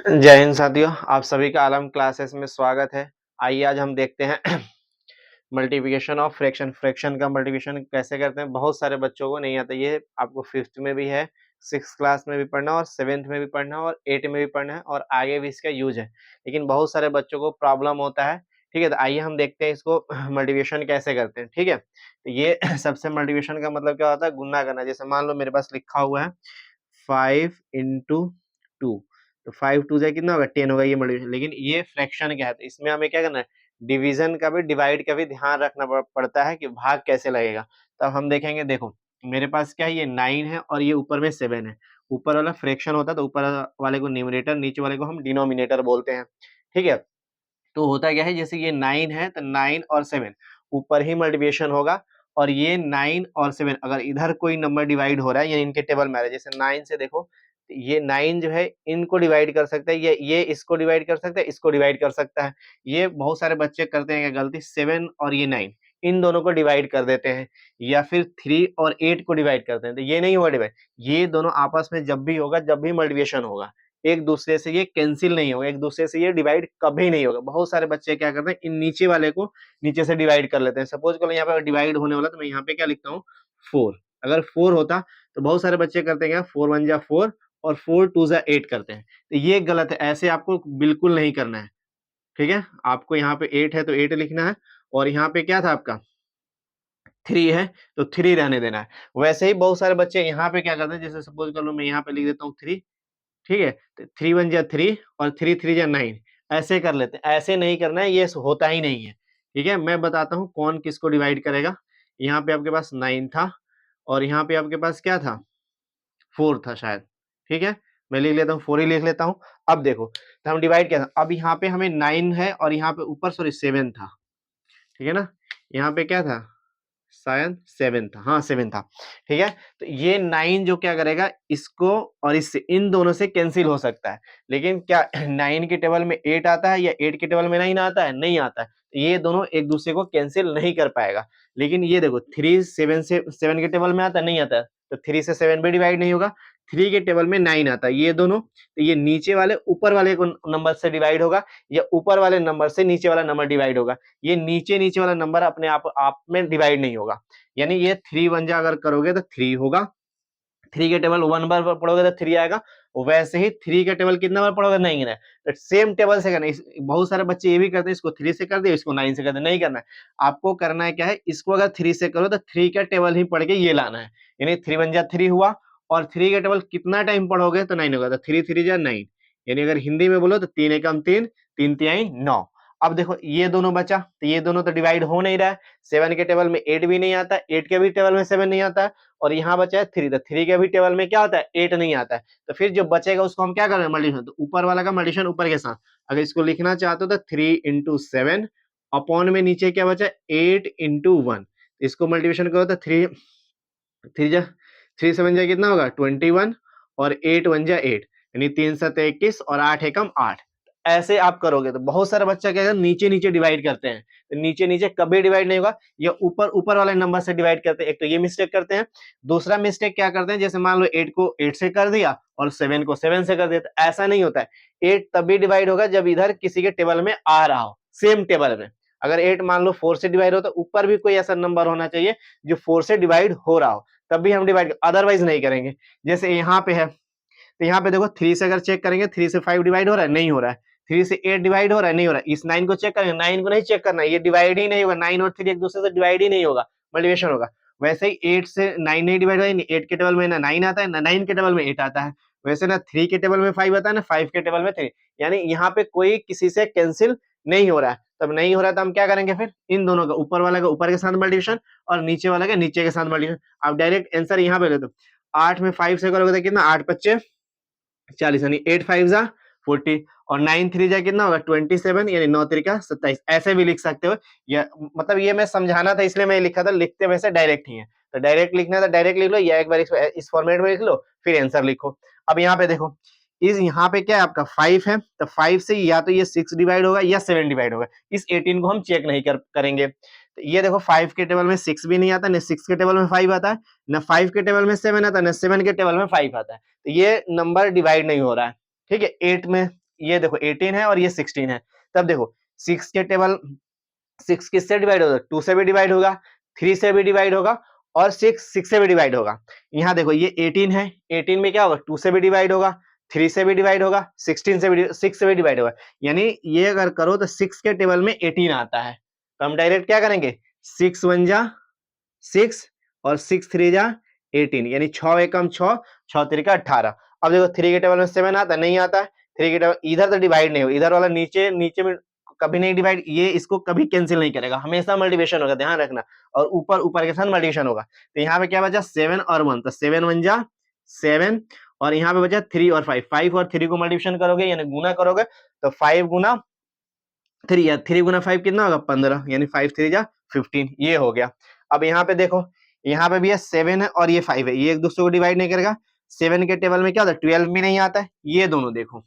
जय हिंद साथियों, आप सभी का आलम क्लासेस में स्वागत है। आइए आज हम देखते हैं मल्टीप्लिकेशन ऑफ फ्रैक्शन। फ्रैक्शन का मल्टीप्लिकेशन कैसे करते हैं, बहुत सारे बच्चों को नहीं आता। ये आपको 5th में भी है, 6th क्लास में भी पढ़ना और 7th में भी पढ़ना और 8 में भी पढ़ना है और आगे भी इसका यूज है, लेकिन बहुत सारे बच्चों को प्रॉब्लम होता है। ठीक है, तो आइए हम देखते हैं इसको मल्टीप्लिकेशन कैसे करते हैं। ठीक है, तो ये सबसे मल्टीप्लिकेशन का मतलब क्या होता है, गुना करना। जैसे मान लो मेरे पास लिखा हुआ है 5 इंटू 2, तो 5 2 जा कितना होगा 10 होगा, ये मल्टीप्लिकेशन। लेकिन ये फ्रैक्शन क्या है, तो इसमें हमें क्या करना है, डिवीजन का भी डिवाइड का भी ध्यान रखना पड़ता है कि भाग कैसे लगेगा। तब हम देखेंगे, देखो मेरे पास क्या है, ये 9 है और ये ऊपर में 7 है। ऊपर वाला फ्रैक्शन होता है तो ऊपर वाले को न्यूमरेटर, नीचे वाले को हम डिनोमिनेटर बोलते हैं। ठीक है, तो होता क्या है, जैसे ये 9 है तो 9 और 7 ऊपर ही मल्टीप्लिकेशन होगा, और ये 9 और 7 अगर इधर कोई नंबर डिवाइड हो रहा है या इनके टेबल में आ रहा है, जैसे 9 से देखो, ये 9 जो है इनको डिवाइड कर सकता है, ये इसको डिवाइड कर सकता है, इसको डिवाइड कर सकता है। ये बहुत सारे बच्चे करते हैं क्या गलती, 7 और ये 9 इन दोनों को डिवाइड कर देते हैं, या फिर 3 और 8 को डिवाइड करते हैं, तो ये नहीं होगा डिवाइड। ये दोनों आपस में जब भी होगा, जब भी मल्टीप्लिकेशन होगा, एक दूसरे से ये कैंसिल नहीं होगा, एक दूसरे से ये डिवाइड कभी नहीं होगा। बहुत सारे बच्चे क्या करते हैं, इन नीचे वाले को नीचे से डिवाइड कर लेते हैं। सपोज करो यहाँ पे डिवाइड होने वाला, तो मैं यहाँ पे क्या लिखता हूँ 4। अगर 4 होता तो बहुत सारे बच्चे करते हैं क्या, 4 1 जा 4 और 4 2 जा 8 करते हैं, तो ये गलत है। ऐसे आपको बिल्कुल नहीं करना है। ठीक है, आपको यहाँ पे 8 है तो 8 लिखना है, और यहाँ पे क्या था आपका 3 है तो 3 रहने देना है। वैसे ही बहुत सारे बच्चे यहाँ पे क्या करते हैं, जैसे सपोज कर लो मैं यहाँ पे लिख देता हूँ 3। ठीक है, तो 3 1 जा 3 और 3 3 जा 9, ऐसे कर लेते हैं। ऐसे नहीं करना है, ये होता ही नहीं है। ठीक है, मैं बताता हूँ कौन किसको डिवाइड करेगा। यहाँ पे आपके पास 9 था और यहाँ पे आपके पास क्या था, 4 था शायद। ठीक है, मैं लिख लेता हूँ, 4 ही लिख लेता हूँ। अब देखो, तो हम डिवाइड किया था, अब यहाँ पे हमें 9 है और यहाँ पे ऊपर सॉरी 7 था। ठीक है ना, यहाँ पे क्या था, शायद 7 था, हाँ 7 था। ठीक है, तो ये 9 जो क्या करेगा, इसको और इससे, इन दोनों से कैंसिल हो सकता है। लेकिन क्या 9 के टेबल में 8 आता है या 8 के टेबल में 9 आता है, नहीं आता है। तो ये दोनों एक दूसरे को कैंसिल नहीं कर पाएगा। लेकिन ये देखो 3 7 से 7 के टेबल में आता है, नहीं आता है, तो 3 से 7 भी डिवाइड नहीं होगा। 3 के टेबल में 9 आता है, ये दोनों, तो ये नीचे वाले ऊपर वाले को नंबर से डिवाइड होगा, या ऊपर वाले नंबर से नीचे वाला नंबर डिवाइड होगा। ये नीचे वाला नंबर अपने आप में डिवाइड नहीं होगा। यानी ये 3 1 जा अगर करोगे तो 3 होगा, 3 के टेबल 1 बार पढ़ोगे तो 3 आएगा। वैसे ही 3 के टेबल कितना बार पढ़ोगे, 9 है, तो सेम टेबल से करना है। बहुत सारे बच्चे ये भी करते हैं, इसको 3 से कर दिया, इसको 9 से कर दिया, नहीं करना है। आपको करना है क्या है, इसको अगर 3 से करो तो 3 का टेबल ही पढ़ के ये लाना है। यानी 3 1 जा 3 हुआ, और 3 का टेबल कितना टाइम पढ़ोगे तो 9 होगा, तो 3 3 जा 9। यानी अगर हिंदी में बोलो तो 3 एकम 3, 3 तिहाई 9। अब देखो ये दोनों बचा, तो ये दोनों तो डिवाइड हो नहीं रहा है। 7 के टेबल में 8 भी नहीं आता, 8 के भी टेबल में 7 नहीं आता, और यहाँ बचा है 3, तो 3 के भी टेबल में क्या होता है, 8 नहीं आता है। तो फिर जो बचेगा उसको हम क्या करेंगे, मल्टीप्लिकेशन। तो ऊपर वाला का मल्टीप्लिकेशन ऊपर के साथ, अगर इसको लिखना चाहते हो तो 3 इंटू 7 अपॉन में नीचे क्या बचा, 8 इंटू 1। इसको मल्टीप्लिकेशन करो तो 3 3 जा 3 7 जा कितना होगा 21, और 8 1 जा 8, यानी 3 7 21 और 8 एकम 8। ऐसे आप करोगे तो बहुत सारे बच्चा क्या है, नीचे नीचे डिवाइड करते हैं, तो नीचे नीचे कभी डिवाइड नहीं होगा। ये ऊपर ऊपर वाले नंबर से डिवाइड करते हैं, एक तो ये मिस्टेक करते हैं। दूसरा मिस्टेक क्या करते हैं, जैसे मान लो 8 को 8 से कर दिया और 7 को 7 से कर दिया, तो ऐसा नहीं होता है। 8 तभी डिवाइड होगा जब इधर किसी के टेबल में आ रहा हो, सेम टेबल में। अगर 8 मान लो 4 से डिवाइड हो तो ऊपर भी कोई ऐसा नंबर होना चाहिए जो 4 से डिवाइड हो रहा हो, तभी हम डिवाइड, अदरवाइज नहीं करेंगे। जैसे यहाँ पे है, तो यहाँ पे देखो 3 से अगर चेक करेंगे, 3 से 5 डिवाइड हो रहा है, नहीं हो रहा है। 3 से 8 डिवाइड हो रहा है, नहीं हो रहा है। इस 9 को चेक करेंगे, 9 को नहीं चेक करना है, ये डिवाइड ही नहीं होगा। 9 और 3 एक दूसरे से डिवाइड ही नहीं होगा, मल्टीप्लिकेशन होगा। वैसे ही 8 से 9 नहीं डिवाइड होगा, 8 के टेबल में ना 9 आता है, ना 9 के टेबल में 8 आता है। वैसे ना 3 के टेबल में 5 आता है, ना 5 के टेबल में 3। यानी यहाँ पे कोई किसी से कैंसिल नहीं हो रहा है। तब नहीं हो रहा है तो हम क्या करेंगे, फिर इन दोनों का, ऊपर वाला का ऊपर के साथ मल्टीप्लिकेशन और नीचे वाला का नीचे के साथ मल्टीप्लिकेशन। आप डायरेक्ट आंसर यहाँ पे ले दो। 8 में 5 से करोगे तो कितना, 8 पच्चे 40, यानी 8 5 जा 40, और 9 3 जा कितना होगा 27, यानी 9 त्रिका 27। ऐसे भी लिख सकते हो, या मतलब ये मैं समझाना था इसलिए मैं लिखा था, लिखते वैसे डायरेक्ट ही है। तो डायरेक्ट लिखना था डायरेक्ट लिख लो, या एक बार इस फॉर्मेट में लिख लो, फिर आंसर लिखो। अब यहाँ पे देखो, इस यहाँ पे क्या है आपका 5 है, तो 5 से या तो ये 6 डिवाइड होगा या 7 डिवाइड होगा। इस 18 को हम चेक नहीं करेंगे। तो ये देखो 5 के टेबल में 6 भी नहीं आता, न 6 के टेबल में 5 आता है, न 5 के टेबल में 7 आता है, न 7 के टेबल में 5 आता है। तो ये नंबर डिवाइड नहीं हो रहा है। ठीक है, 8 में ये देखो 18 है और ये 16 है। तब देखो 6 के टेबल 6 किससे डिवाइड होगा? 2 से भी डिवाइड होगा, 3 से भी डिवाइड होगा और 6 से भी डिवाइड होगा। यहाँ देखो ये 18 है, 18 में क्या होगा? 2 से भी डिवाइड होगा, 3 से भी डिवाइड होगा, 16 से भी 6 से भी डिवाइड होगा। यानी ये अगर करो तो 6 के टेबल में 18 आता है। तो हम डायरेक्ट क्या करेंगे? 6 1 जा 6 और 6 3 जा 18, यानी 6 एकम 6, 6 3 का 18। अब देखो 3 के टेबल में 7 आता है? नहीं आता है। 3 के टेबल इधर तो डिवाइड नहीं होगा, इधर वाला नीचे नीचे में कभी नहीं डिवाइड, ये इसको कभी कैंसिल नहीं करेगा, हमेशा मल्टीप्लिकेशन होगा, ध्यान रखना। और ऊपर ऊपर के साथ मल्टीप्लिकेशन होगा। तो यहाँ पे क्या बचा? 7 और 1, तो 7 1 जा 7 और यहाँ पे बचा 3 और 5, 5 और 3 को मल्टीप्लिकेशन करोगे यानी गुना करोगे तो 5 गुना 3 या 3 गुना 5 कितना होगा? 15, यानी 5 3 जा 15, ये हो गया। अब यहाँ पे देखो, यहाँ पे भी है 7 है और ये 5 है, ये एक दूसरे को डिवाइड नहीं करेगा। 7 के टेबल में क्या होता है? 12 भी नहीं आता है। ये दोनों देखो,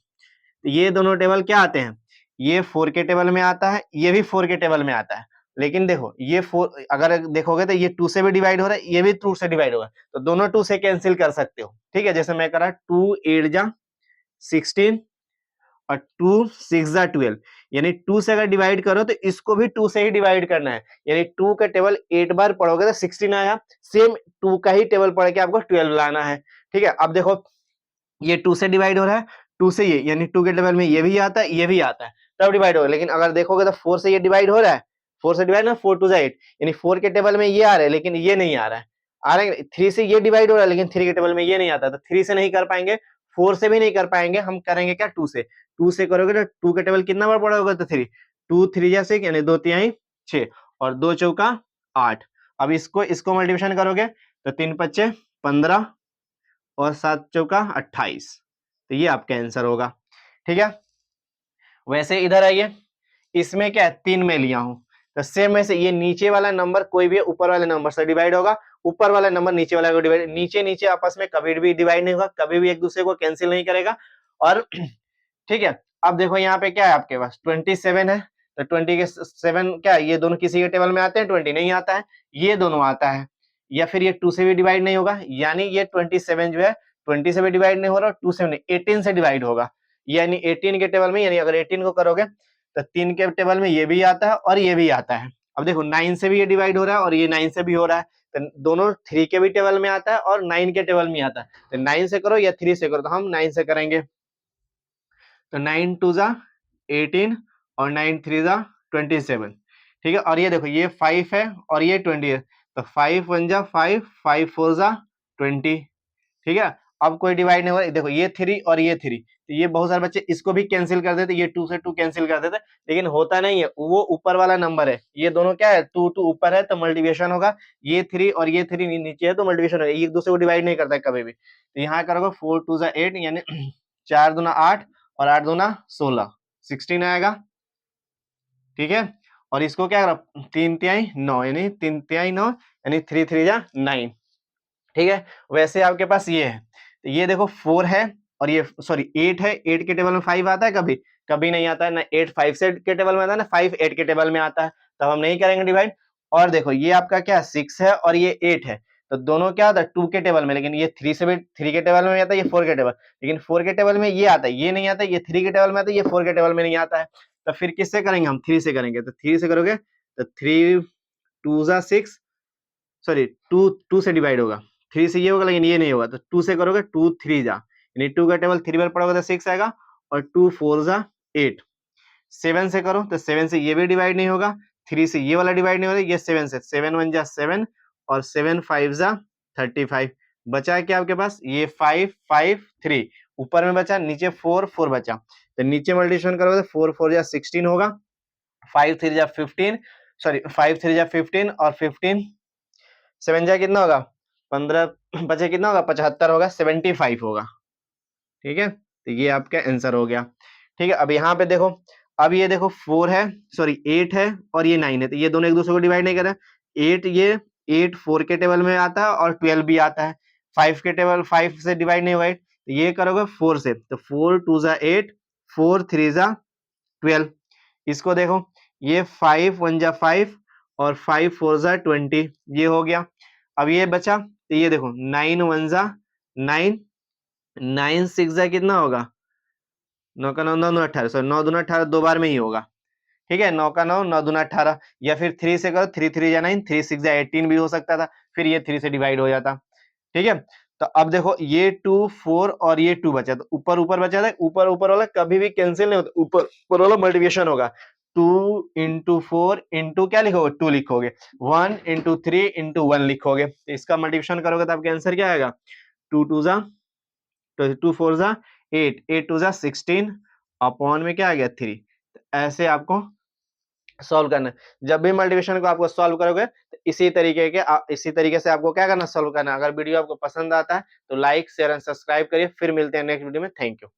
ये दोनों टेबल क्या आते हैं? ये 4 के टेबल में आता है, ये भी 4 के टेबल में आता है। लेकिन देखो ये 4 अगर देखोगे तो ये 2 से भी डिवाइड हो रहा है, ये भी 2 से डिवाइड होगा, तो दोनों 2 से कैंसिल कर सकते हो। ठीक है, जैसे मैं करा 2 8 जा 16 और 2 6 जा 12, यानी 2 से अगर डिवाइड करो तो इसको भी 2 से ही डिवाइड करना है। यानी 2 का टेबल 8 बार पढ़ोगे तो 16 आया, सेम 2 का ही टेबल पढ़ के आपको 12 लाना है। ठीक है, अब देखो ये 2 से डिवाइड हो रहा है, 2 से ये, यानी 2 के टेबल में ये भी आता है, ये भी आता है, तब डिवाइड होगा। लेकिन अगर देखोगे तो 4 से ये डिवाइड हो रहा है, 4 से डिवाइड ना 4 2 8, यानी 4 के टेबल में ये आ रहा है लेकिन ये नहीं आ रहा है। आ रहा है 3 से ये डिवाइड हो रहा है लेकिन 3 के टेबल में ये नहीं आता, तो 3 से नहीं कर पाएंगे, 4 से भी नहीं कर पाएंगे, हम करेंगे क्या? 2 से। 2 से करोगे तो 2 के टेबल कितना बार पड़ा होगा? तो 3, 2 3 जा 6, यानी 2 तिहाई 6 और 2 चौका 8। अब इसको मल्टीप्लिकेशन करोगे तो 3 पच्चे 15 और 7 चौका 28, तो ये आपका आंसर होगा। ठीक है, वैसे इधर आइए, इसमें क्या है? 3 में लिया हूं, तो सेम वैसे ये नीचे वाला नंबर कोई भी ऊपर वाले नंबर से डिवाइड होगा, ऊपर वाला नंबर नीचे वाला को डिवाइड, नीचे नीचे आपस में कभी भी डिवाइड नहीं होगा, कभी भी एक दूसरे को कैंसिल नहीं करेगा। और ठीक है, अब देखो यहाँ पे क्या है आपके पास? 27 है, तो 20 के 7 क्या है? ये दोनों किसी के टेबल में आते हैं? 20 नहीं आता है, ये दोनों आता है। या फिर ये 2 से भी डिवाइड नहीं होगा, यानी ये 27 जो है 20 से भी डिवाइड नहीं हो रहा, 2 से नहीं 18 से डिवाइड होगा, यानी 18 के टेबल में, यानी अगर 18 को करोगे तो 3 के टेबल में ये भी आता है और ये भी आता है। अब देखो 9 से भी ये डिवाइड हो रहा है और ये 9 से भी हो रहा है, तो दोनों 3 के भी टेबल में आता है और 9 के टेबल में आता है। तो 9 से करो या 3 से करो, तो हम 9 से करेंगे। तो 9 2 जा 18 और 9 3 जा 27। ठीक है, और ये देखो ये 5 है और ये 20 है, तो 5 1 जा 5, 5 4 जा 20। ठीक है, अब कोई डिवाइड नहीं हो रहा, देखो ये 3 और ये 3, तो ये बहुत सारे बच्चे इसको भी कैंसिल कर देते, ये 2 से 2 कैंसिल कर देते, लेकिन होता नहीं है, वो ऊपर वाला नंबर है, ये दोनों क्या है? 2 2 ऊपर है तो मल्टीप्लिकेशन होगा, ये 3 और ये 3 नीचे है तो मल्टीप्लिकेशन होगा, एक दूसरे को डिवाइड नहीं करता है कभी भी। तो यहाँ करोगे 4 2 जा 8, यानी 4 दूना 8 और 8 दूना 16, 16 आएगा। ठीक है, और इसको क्या करो? 3 तिहाई 9, यानी 3 तिहाई 9, यानी 3 3 जा 9। ठीक है, वैसे आपके पास ये है, तो ये देखो 4 है और ये सॉरी 8 है, 8 के टेबल में 5 आता है कभी? कभी नहीं आता है ना, 8 5 से के टेबल में आता है ना, 5 8 के टेबल में आता है, तो हम नहीं करेंगे डिवाइड। और देखो ये आपका क्या 6 है और ये 8 है, तो दोनों क्या आता है? 2 के टेबल में, लेकिन ये 3 से भी 3 के टेबल में आता है, ये 4 के टेबल, लेकिन 4 के टेबल में ये आता है, ये नहीं आता है, ये 3 के टेबल में आता है, ये 4 के टेबल में नहीं आता है। तो फिर किससे करेंगे? हम 3 से करेंगे, तो 3 से करोगे तो 3 2 जा 6, सॉरी 2 2 से डिवाइड होगा, 3 से ये होगा लेकिन ये नहीं होगा, तो 2 से करोगे 2 3 जा, यानी 2 का टेबल 3 बार पढ़ोगे तो 6 आएगा और 2 4 जा 8। 7 से करो तो 7 से ये भी डिवाइड नहीं होगा, 3 से ये वाला डिवाइड नहीं होगा, ये 7 से 7 1 जा 7 और 7 5 जा 35। बचा है क्या आपके पास? ये 5 5 3, ऊपर में बचा, नीचे 4 4 बचा, तो नीचे मल्टीप्लिकेशन करोगे तो 4 4 जा 16 होगा, 5 3 जा 15, सॉरी 5 3 जा 15 और 15 7 जा कितना होगा? 15 बचे कितना होगा? 75 होगा, 75 होगा। ठीक है, तो ये आपका आंसर हो गया। ठीक है, अब यहाँ पे देखो, अब ये देखो 4 है, सॉरी 8 है और ये 9 है, तो ये दोनों एक दूसरे को डिवाइड नहीं कर रहे। 8 ये 8 4 के टेबल में आता है और 12 भी आता है, 5 के टेबल 5 से डिवाइड नहीं हुआ, तो ये करोगे 4 से, तो 4 2 जा 8, 4 3 जा 12। इसको देखो, ये 5 1 जा 5 और 5 4 जा 20, ये हो गया। अब ये बचा, तो ये देखो 9 1 जा 9, 9 6 जा कितना होगा? 9 का 9 9 दूना 18, सॉरी 9 दूना 18 दो बार में ही होगा, ठीक है। 9 का 9 9 दूना 18, या फिर 3 से करो, 3 3 जा 9, 3 6 जा 18 भी हो सकता था, फिर ये 3 से डिवाइड हो जाता, ठीक है। तो अब देखो ये 2 4 और ये 2 बचा, तो ऊपर ऊपर बचा था, ऊपर ऊपर वाला कभी भी कैंसिल नहीं होता, ऊपर ऊपर वाला मल्टीप्लिकेशन होगा। 2 इंटू 4 इंटू क्या लिखोगे, 2 लिखोगे, 1 इंटू 3 इंटू 1 लिखोगे, तो इसका मल्टीप्लिकेशन करोगे तो आपका आंसर क्या आएगा, 2 2 जा, तो 2 4 जा 8, 8 2 जा 16, अपॉन में क्या आ गया 3। ऐसे आपको सॉल्व करना है। जब भी मल्टीप्लिकेशन को आपको सॉल्व करोगे तो इसी तरीके से आपको क्या करना, सॉल्व करना है। अगर वीडियो आपको पसंद आता है तो लाइक शेयर एंड सब्सक्राइब करिए। फिर मिलते हैं नेक्स्ट वीडियो में। Thank you.